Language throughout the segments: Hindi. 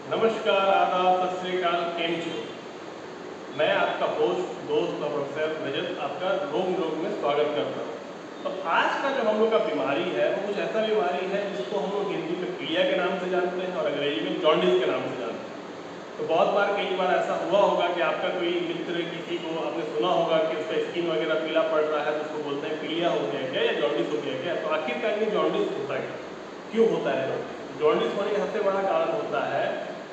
नमस्कार, आदाब, सत श्री अकाल, केम छो। मैं आपका होस्ट दोस्त और प्रोफेसर रजत आपका रोग में स्वागत करता हूँ। तो आज का जो हम लोग का बीमारी है वो कुछ ऐसा बीमारी है जिसको हम लोग हिंदी में पीलिया के नाम से जानते हैं और अंग्रेजी में जॉन्डिस के नाम से जानते हैं। तो बहुत बार कई बार ऐसा हुआ होगा कि आपका कोई मित्र किसी को आपने सुना होगा कि उसका स्किन वगैरह पीला पड़ रहा है, तो उसको बोलते हैं पीलिया हो गया क्या या जॉन्डिस हो गया क्या। तो आखिरकार ये जॉन्डिस होता है क्यों होता है? जॉन्डिस होने का सबसे बड़ा कारण होता है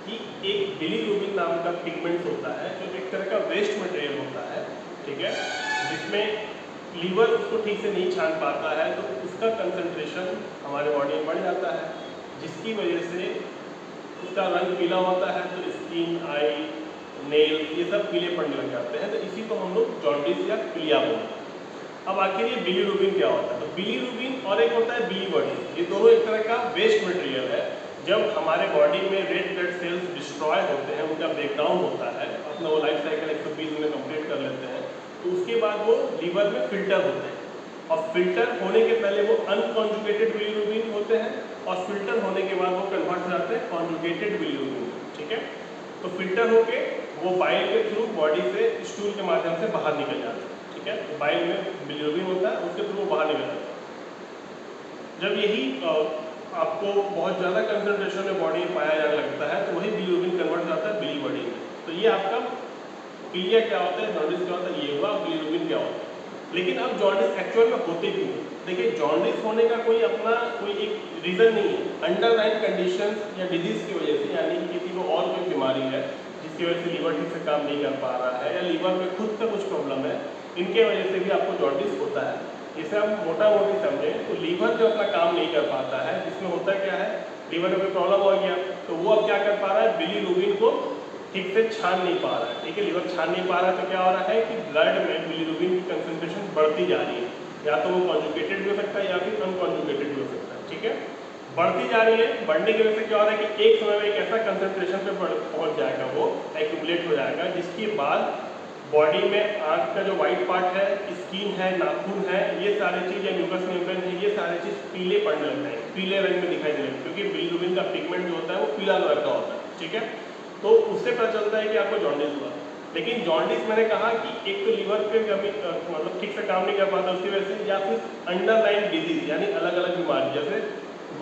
कि एक बिलीरुबिन नाम का पिगमेंट होता है जो एक तरह का वेस्ट मटेरियल होता है, ठीक है, जिसमें लीवर उसको ठीक से नहीं छान पाता है, तो उसका कंसंट्रेशन हमारे बॉडी में बढ़ जाता है, जिसकी वजह से उसका रंग पीला होता है। तो स्किन, आई, नेल ये सब पीले पड़ने लग जाते हैं। तो इसी को हम लोग जॉन्डिस या पीलिया बोलते हैं। अब आखिर ये बिलीरुबिन क्या होता है? तो बिलीरुबिन और एक होता है बिलीवर्डिन, ये दोनों एक तरह का वेस्ट मटेरियल है। जब हमारे बॉडी में रेड ब्लड सेल्स डिस्ट्रॉय होते हैं, उनका ब्रेकडाउन होता है, अपना वो लाइफ साइकिल 120 में कंप्लीट कर लेते हैं, तो उसके बाद वो लीवर में फिल्टर होते हैं और फिल्टर होने के पहले वो अनकॉन्जुगेटेड बिलीरुबिन होते हैं और फिल्टर होने के बाद वो कन्वर्ट हो जाते हैं कॉन्जुगेटेड बिलीरुबिन, ठीक है। तो फिल्टर होके वो बाइल के थ्रू बॉडी से स्टूल के माध्यम से बाहर निकल जाते हैं, ठीक है। तो बाइल में बिलीरुबिन होता है, उसके थ्रू वो बाहर निकल जाता है। जब यही आपको बहुत ज़्यादा कंसंट्रेशन में बॉडी में पाया जाने लगता है, तो वही बिलीरुबिन कन्वर्ट जाता है बिलीवर्डिन में। तो ये आपका पीलिया क्या होता है, जॉन्डिस क्या होता है, ये हुआ। बिलीरुबिन क्या होता है? लेकिन अब जॉन्डिस एक्चुअल में होते क्यों? देखिए, जॉन्डिस होने का कोई अपना कोई एक रीज़न नहीं है। अंडरलाइन कंडीशंस या डिजीज़ की वजह से, यानी कि किसी को और कोई बीमारी है जिसकी वजह से लीवर ठीक से काम नहीं कर पा रहा है या लीवर में खुद का कुछ प्रॉब्लम है, इनके वजह से भी आपको जॉन्डिस होता है। इसे हम मोटा मोटी समझें तो लीवर जो अपना काम नहीं कर पाता है, जिसमें होता क्या है, लीवर में कोई प्रॉब्लम हो गया तो वो अब क्या कर पा रहा है, बिलीरुबिन को ठीक से छान नहीं पा रहा है, ठीक है। लीवर छान नहीं पा रहा है तो क्या हो रहा है कि ब्लड में बिलीरुबिन की कंसंट्रेशन बढ़ती जा रही है। या तो वो कॉन्जुगेटेड भी हो सकता है या फिर अनकॉन्जुगेटेड भी हो सकता है, ठीक है। बढ़ती जा रही है, बढ़ने की वजह से क्या हो रहा है कि एक समय में एक ऐसा कंसंट्रेशन पे पहुंच जाएगा, वो एक्यूमुलेट हो जाएगा, जिसके बाद बॉडी में आँख का जो वाइट पार्ट है, स्किन है, नाखून है, ये सारी चीज़ या म्यूकस मेम्ब्रेन है, ये सारी चीज़ पीले पड़ने लगते हैं, पीले रंग में दिखाई देने लगते हैं, क्योंकि बिलीरुबिन का पिगमेंट जो होता है वो पीला कलर का होता है, ठीक है। तो उससे पता चलता है कि आपको जॉन्डिस हुआ। लेकिन जॉन्डिस मैंने कहा कि एक तो लीवर पे कमी मतलब ठीक से काम नहीं कर पाता उसकी वजह से, या फिर अंडरलाइन डिजीज यानी अलग अलग बीमारी, जैसे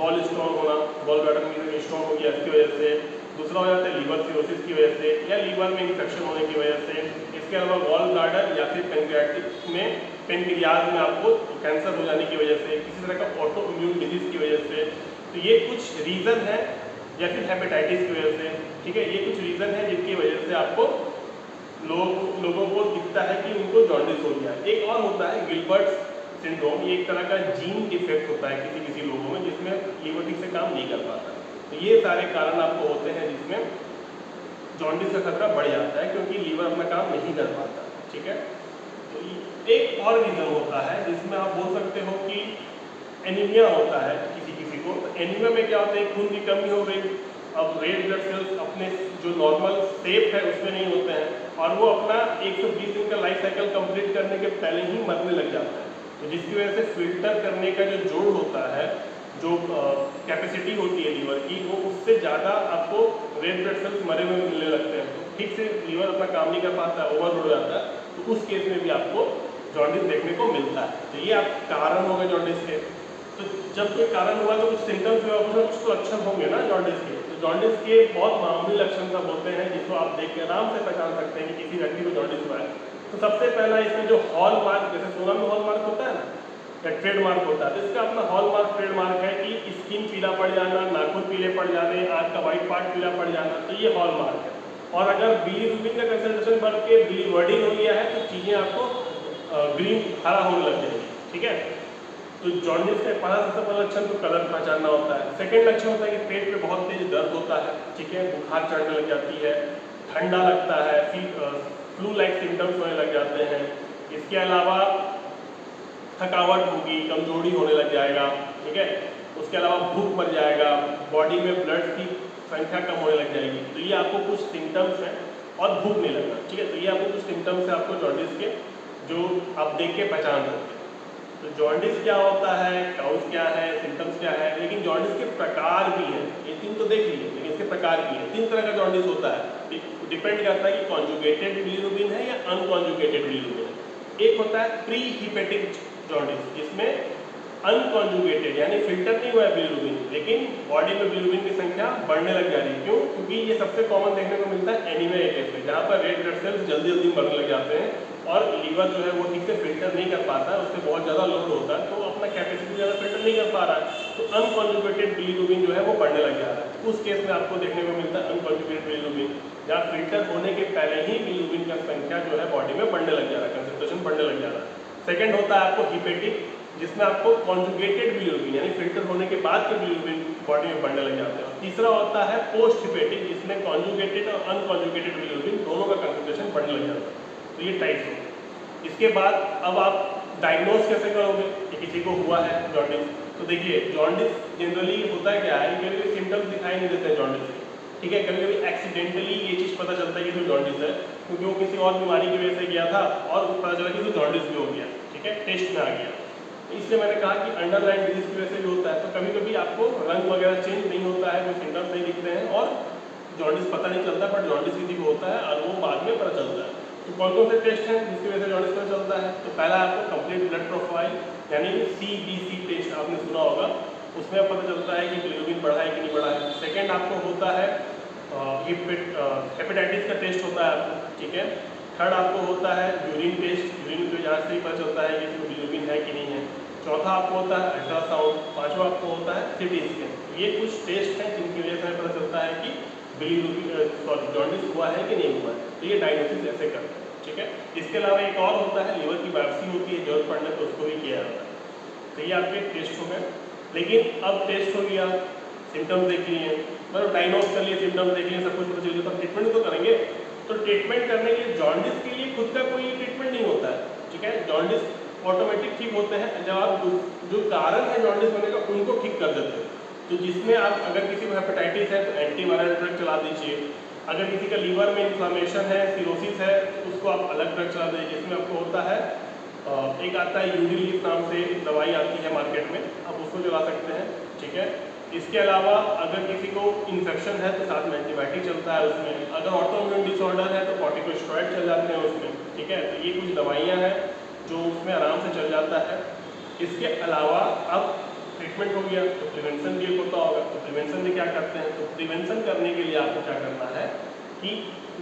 गॉल स्टोन होना, गॉल ब्लैडर में स्टोन हो गया इसकी वजह से, दूसरा हो जाता है लीवर सिरोसिस की वजह से या लीवर में इन्फेक्शन होने की वजह से, इसके अलावा गॉल ब्लैडर या फिर पेनक्रियाटिक में पेनक्रियाज में आपको कैंसर हो जाने की वजह से, किसी तरह का ऑटो इम्यून डिजीज की वजह से। तो ये कुछ रीज़न है, या फिर हेपेटाइटिस की वजह से, ठीक है। ये कुछ रीज़न है जिनकी वजह से आपको लोगों को दिखता है कि उनको जॉन्डिस हो गया। एक और होता है गिलबर्ट सिंड्रोम, ये एक तरह का जीन डिफेक्ट होता है किसी किसी लोगों में, जिसमें लीवर ठीक से काम नहीं कर पाता। तो ये सारे कारण आपको होते हैं जिसमें जॉन्डिस का खतरा बढ़ जाता है, क्योंकि लीवर अपना काम नहीं कर पाता, ठीक है। तो एक और रीज़न होता है जिसमें आप बोल सकते हो कि एनीमिया होता है किसी किसी को। तो एनीमिया में क्या होता है, खून की कमी हो गई, अब रेड ब्लड सेल्स अपने जो नॉर्मल शेप है उसमें नहीं होते हैं और वो अपना 120 दिन का लाइफ साइकिल कंप्लीट करने के पहले ही मरने लग जाता है। तो जिसकी वजह से फिल्टर करने का जो जोड़ होता है, जो कैपेसिटी होती है लीवर की, वो उससे ज़्यादा आपको रेड ब्लड सेल्स मरे हुए मिलने लगते हैं। तो ठीक से लीवर अपना काम नहीं कर पाता, ओवरलोड हो जाता है, तो उस केस में भी आपको जॉन्डिस देखने को मिलता है। तो ये आप कारण हो गए जॉन्डिस के। तो जब कोई कारण हुआ तो कुछ सिम्टम्स हुआ, कुछ तो लक्षण होंगे ना जॉन्डिस के। तो जॉन्डिस के बहुत मामूली लक्षण सब होते हैं जिसको आप देख के आराम से पहचान सकते हैं कि किसी व्यक्ति को जॉन्डिस हुआ है। तो सबसे पहला इसमें जो हॉलमार्क, जैसे सोना में हॉलमार्क होता है ना, या ट्रेडमार्क होता है, तो इसका अपना हॉलमार्क ट्रेडमार्क है कि स्किन पीला पड़ जाना, नाखून पीले पड़ जाने, आँख का वाइट पार्ट पीला पड़ जाना, तो ये हॉलमार्क है। और अगर बिलीरुबिन का कंसंट्रेशन बढ़ के बिलीवर्डिन हो गया है तो चीज़ें आपको ग्रीन हरा होने लग जाएगी, ठीक है। तो जॉन्डिस का पहला सबसे पहला लक्षण तो कलर पहचानना होता है। सेकंड लक्षण होता है कि पेट में बहुत तेज दर्द होता है, ठीक है, बुखार चढ़ने लग जाती है, ठंडा लगता है, फ्लू लाइक सिम्टम्स होने लग जाते हैं। इसके अलावा थकावट होगी, कमजोरी होने लग जाएगा, ठीक है। उसके अलावा भूख मर जाएगा, बॉडी में ब्लड की संख्या कम होने लग जाएगी। तो ये आपको कुछ सिम्टम्स हैं, और भूख नहीं लगना, ठीक है। तो ये आपको कुछ सिम्टम्स हैं आपको जॉन्डिस के, जो आप देख के पहचान सकते हैं। तो जॉन्डिस क्या होता है, काउज क्या है, सिम्टम्स क्या है, लेकिन जॉन्डिस के प्रकार भी हैं। ये 3 तो देख लिए, लेकिन इसके प्रकार भी हैं। 3 तरह का जॉन्डिस होता है, डिपेंड करता है कि कॉन्जुगेटेड बिलीरुबिन है या अनकॉन्जुगेटेड बिलीरुबिन है। एक होता है प्री हीपेटिक जॉन्डिस, जिसमें अनकॉन्जुगेटेड यानी फिल्टर नहीं हुआ है बिलीरुबिन, लेकिन बॉडी में बिलीरुबिन की संख्या बढ़ने लग जा रही है। क्यों? क्योंकि ये सबसे कॉमन देखने को मिलता है एनीमिया केस में, जहाँ पर रेड ब्लड सेल्स जल्दी जल्दी बढ़ने लग जाते हैं और लीवर जो है वो ठीक से फिल्टर नहीं कर पाता है, उससे बहुत ज़्यादा लोड होता है, तो अपना कैपेसिटी ज़्यादा फिल्टर नहीं कर पा रहा है, तो अनकॉन्जुगेटेड बिलीरुबिन जो है वो बढ़ने लग जा रहा है। उस केस में आपको देखने को मिलता है अनकॉन्जुगेटेड बिलीरुबिन, जहाँ फिल्टर होने के पहले ही बिलीरुबिन का संख्या जो है बॉडी में बढ़ने लग जा रहा है, कंसंट्रेशन बढ़ने लग जा रहा है। सेकेंड होता है आपको हीपेटिक, जिसमें आपको कॉन्जुगेटेड बिलीरुबिन यानी फिल्टर होने के बाद के बिलीरुबिन बॉडी में बढ़ने लग जाते हैं। और तीसरा होता है पोस्ट हीपेटिक, जिसमें कॉन्जुगेटेड और अनकॉन्जुगेटेड बिलीरुबिन दोनों का कंसंट्रेशन बढ़ने लग जाता है। तो ये टाइप्स होते हैं। इसके बाद अब आप डायग्नोज कैसे करोगे कि किसी को हुआ है जॉन्डिस? तो देखिए, जॉन्डिस जनरली होता है क्या है, कभी सिम्टम्स दिखाई नहीं देते हैं जॉन्डिस के, ठीक है। कभी कभी एक्सीडेंटली ये चीज़ पता चलता है कि तो जॉन्डिस है, क्योंकि वो किसी और बीमारी की वजह से गया था और पता चला कि तो जॉन्डिस भी हो गया, ठीक है, टेस्ट में आ गया। इसलिए मैंने कहा कि अंडरलाइन डिजीज की वजह से भी होता है। तो कभी कभी आपको रंग वगैरह चेंज नहीं होता है, कोई सिम्टम्स नहीं दिखते हैं और जॉन्डिस पता नहीं चलता, बट जॉन्डिस किसी को होता है और वो बाद में पता चलता है। तो कौन कौन से टेस्ट हैं जिसकी वजह से जॉन्डिस पता चलता है? तो पहला आपको कंप्लीट ब्लड प्रोफाइल यानी CBC टेस्ट आपने सुना होगा, उसमें पता चलता है कि बिलीरुबिन बढ़ा है कि नहीं बढ़ा है। सेकेंड आपको होता है हेपेटाइटिस का टेस्ट होता है आपको, ठीक है। थर्ड आपको होता है यूरिन टेस्ट, यूरिन की जांच से ही पता चलता है कि बिलीरुबिन है कि नहीं है। चौथा आपको होता है अल्ट्रासाउंड। पांचवा आपको होता है CT स्कैन। ये कुछ टेस्ट हैं जिनकी वजह से हमें पता चलता है कि बिलीरुबिन जॉन्डिस हुआ है कि नहीं हुआ है। तो ये डायग्नोसिस ऐसे करते हैं, ठीक है। इसके अलावा एक और होता है लिवर की बायोप्सी होती है, जरूरत पड़ने पर उसको भी किया जाता है। तो ये आपके टेस्ट हो गए। लेकिन अब टेस्ट हो गया, सिम्टम्स देख लिए, मतलब डायग्नोज कर लिए, सिम्टम्स देख लिए, सब कुछ पता चल गया, तो ट्रीटमेंट तो करेंगे। तो ट्रीटमेंट करने के लिए जॉन्डिस के लिए खुद का कोई ट्रीटमेंट नहीं होता है, ठीक है। जॉन्डिस ऑटोमेटिक ठीक होते हैं जब आप जो कारण है जॉन्डिस होने का उनको ठीक कर देते हैं। तो जिसमें आप अगर किसी को हेपेटाइटिस है तो एंटीवायरल ड्रग चला दीजिए, अगर किसी का लीवर में इन्फ्लामेशन है, सिरोसिस है, तो उसको आप अलग ड्रग चला दीजिए। जिसमें आपको होता है एक आता है यूडिलीफ नाम से दवाई आती है मार्केट में, आप उसको चला सकते हैं, ठीक है। इसके अलावा अगर किसी को इन्फेक्शन है तो साथ में एंटीबायोटिक चलता है उसमें। अगर ऑटोइम्यून डिसऑर्डर है तो कॉर्टिकोस्टेरॉइड चल जाते हैं उसमें, ठीक है। तो ये कुछ दवाइयाँ हैं जो उसमें आराम से चल जाता है। इसके अलावा अब ट्रीटमेंट हो गया तो प्रिवेंशन भी एक होता होगा। तो प्रिवेंशन में क्या करते हैं? तो प्रिवेंशन करने के लिए आपको क्या करना है कि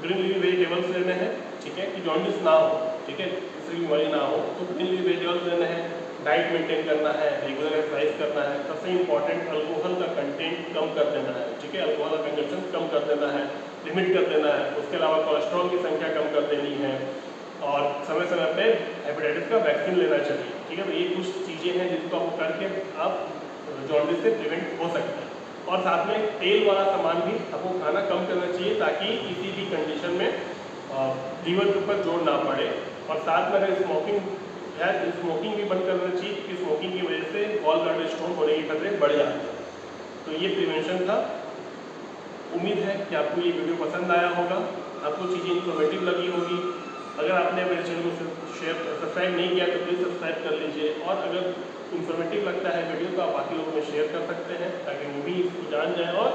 ग्रीन लीफी वेजिटेबल्स लेने हैं, ठीक है, कि जॉन्डिस ना हो, ठीक है, दूसरी बीमारी ना हो, तो ग्रीन लीफी वेजिटेबल्स लेने हैं। डाइट मेंटेन करना है, रेगुलर एक्सरसाइज करना है। सबसे इंपॉर्टेंट अल्कोहल का कंटेंट कम कर देना है, ठीक है, अल्कोहल का कंजप्शन कम कर देना है, लिमिट कर देना है। उसके अलावा कोलेस्ट्रॉल की संख्या कम कर देनी है और समय समय पे हेपेटाइटिस का वैक्सीन लेना चाहिए, ठीक है। तो ये कुछ चीज़ें हैं जिनको आपको करके आप जॉन्डिस से प्रिवेंट हो सकते हैं। और साथ में तेल वाला सामान भी आपको खाना कम करना चाहिए ताकि किसी भी कंडीशन में लीवर के ऊपर जोर ना पड़े। और साथ में अगर स्मोकिंग है तो स्मोकिंग भी बंद करना चाहिए, क्योंकि स्मोकिंग की वजह से गॉल ब्लैडर स्टोन होने के खतरे बढ़ जाते हैं। तो ये प्रिवेंशन था। उम्मीद है कि आपको ये वीडियो पसंद आया होगा, आपको चीज़ें इन्फॉर्मेटिव लगी होगी। अगर आपने मेरे चैनल को सब्सक्राइब नहीं किया तो प्लीज़ सब्सक्राइब कर लीजिए। और अगर इन्फॉर्मेटिव लगता है वीडियो तो आप बाकी लोगों में शेयर कर सकते हैं ताकि वो भी इसको जान जाए और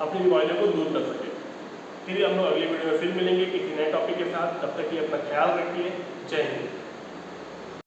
अपनी बीमारियों को दूर कर सकें। फिर हम लोग अगली वीडियो में फिर मिलेंगे किसी नए टॉपिक के साथ। तब तक कि अपना ख्याल रखिए। जय हिंद।